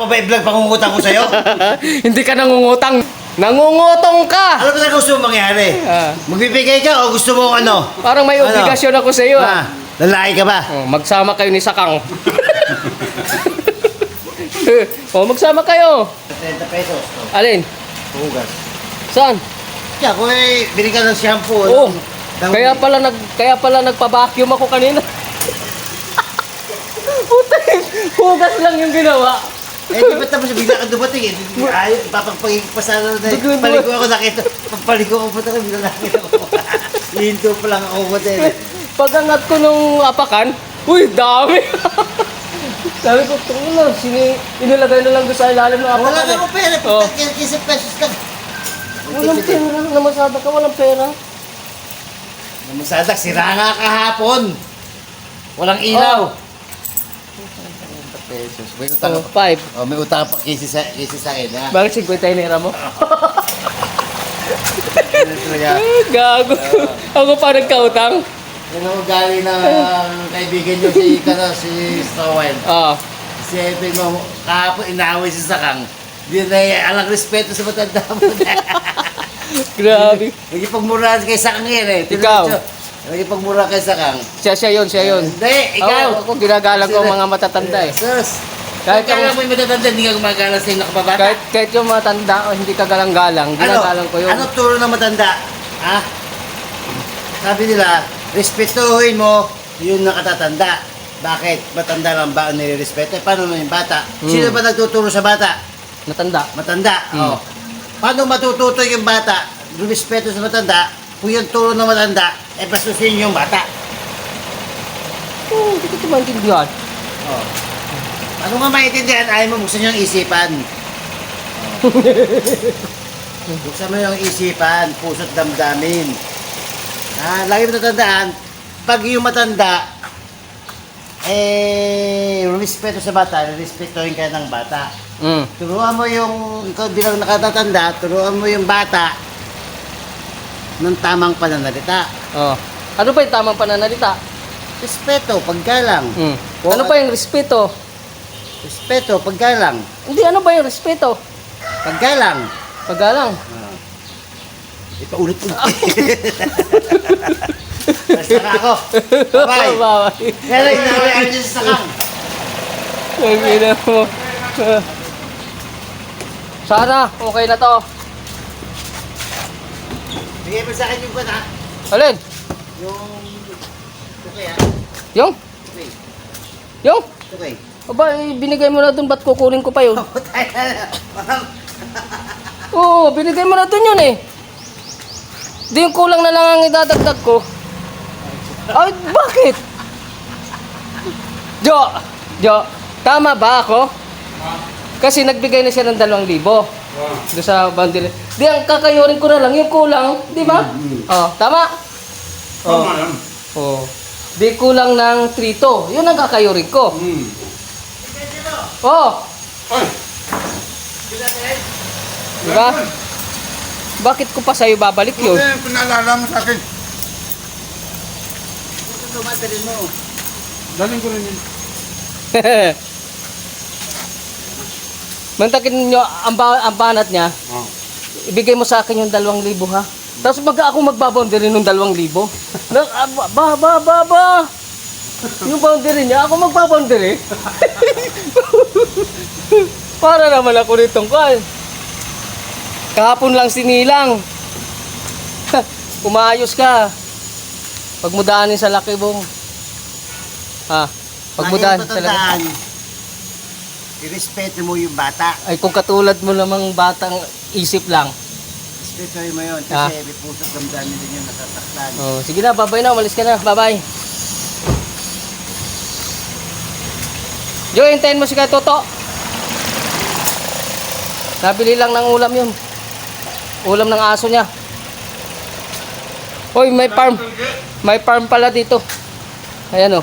Pabay-vlog pangungutang ko sa'yo. Hindi ka nangungutang. Nangungutong ka! Ano ba na gusto mong mangyari? Magbibigay ka o gusto mo ano? Parang may obligasyon ako sa iyo. Lalaki ka ba? Magsama kayo ni Sakang. Magsama kayo. 30 pesos. Alin? Hugas. Saan? Kaya kung binigyan ng shampoo. Oh, kaya pala nagpa-vacuum ako kanina. Putay, hugas lang yung ginawa. Di ba't tapos bigla ka dumating Ayaw, papagpagpasalo na paligo ako nakita. Pagpaligo ako pa bigla nakita ko. Hinto pa lang ako ba Pag-angat ko nung apakan, uy, dami. Sabi ko, ito lang, inilagay na lang doon sa ilalim ng apakan. Wala ka mo pera, 15 pesos lang. Walang pera, namasada ka, walang pera. Namasadak, sira nga kahapon. Walang ilaw. Pesos. May utang pa. 5. May utang pa kisi sa akin, ha? Bakit 50 nera mo? Talaga. Gago. Ako pa nagkautang. Yan ang ugali ng kaibigan niyo si Stowell. Si Epic mo, kahapon inaway si Sakang. Hindi na alang respeto sa matanda mo. Grabe. Nagipagmurahan kay Sakang yan Ikaw? Nagipagmura kay Sakang. Siya yun. Hindi, ikaw. Ako ginagalang ko ang mga matatanda eh. Sus. Kahit Kaya mo yung matatanda, hindi ka gumagalang sa yung nakababata. Kahit yung matanda, hindi ka galang-galang, ginagalang ko yun. Ano turo ng matanda? Ha? Sabi nila, respetuhin mo yung nakatatanda. Bakit? Matanda lang ba ang nire-respeto? Paano naman yung bata? Sino ba nagtuturo sa bata? Matanda. Matanda. Oh. Paano matututo yung bata? Respeto sa matanda, kung yung turo ng matanda, pasusin yung bata. Hindi ko ito maintindihan. Oh. Ano nga maintindihan? Ayaw mo buksan yung isipan. Buksan mo yung isipan, puso't damdamin. Lagi mo tatandaan, pag yung matanda, respeto sa bata, respetuhin ka ng bata. Turuan mo yung, ikaw bilang nakatatanda, turuan mo yung bata ng tamang pananalita. Ano pa yung tamang pananalita? Respeto, paggalang. Ano pa yung respeto? Respeto, paggalang. Hindi, ano ba yung respeto? Paggalang. Paggalang. Ipaulit ko. Basta na ako. Bye-bye. Bye-bye. Pero inaway ako dyan sa Sakang. Ang ina mo. Sana, okay na to. Bigay mo sa akin yung bata. Alin? Yung... Okay ha? Yung? Okay. Yung? Okay. Aba, binigay mo na dun, ba't kukunin ko pa yun? Patay na. Oo, binigay mo na dun yun eh. Di yung kulang na lang ang idadagdag ko. Ay, bakit? Jo, tama ba ako? Kasi nagbigay na siya ng 2,000. Doon sa boundary. Di, ang kakayurin ko na lang yung kulang, di ba? Tama? Tama yan. Di kulang ng 3 yun ang kakayurin ko. Ay! Di ba? Bakit ko pa sa'yo babalik yun? Buti pinaalala mo sa akin. Ito tumatalin mo. Daling ko rin yun. Mantakin nyo ang banat niya, ibigay mo sa akin yung 2,000 ha. Tapos ako magbaboundary ng 2,000. Ba. Yung boundary niya, ako magbaboundary. Para naman ako nitong kal. Kahapon lang sinilang. Umayos ka. Pagmudaanin sa laki bong. Pagmudaanin sa laki. I-respeto mo yung bata. Ay kung katulad mo namang batang isip lang. Respetuhin mo yun. Kasi may puso't damdamin din yung natataktan. Sige na, bye-bye na. Umalis ka na. Bye-bye. Jo, hintayin mo si Kay Toto. Nabili lang ng ulam yun. Ulam ng aso niya. Hoy, may farm. May farm pala dito. Ayan o.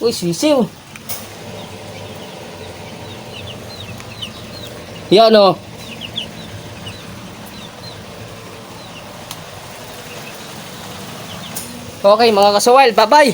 Uy, sisiw. Yan o. Okay mga kasawal, bye-bye.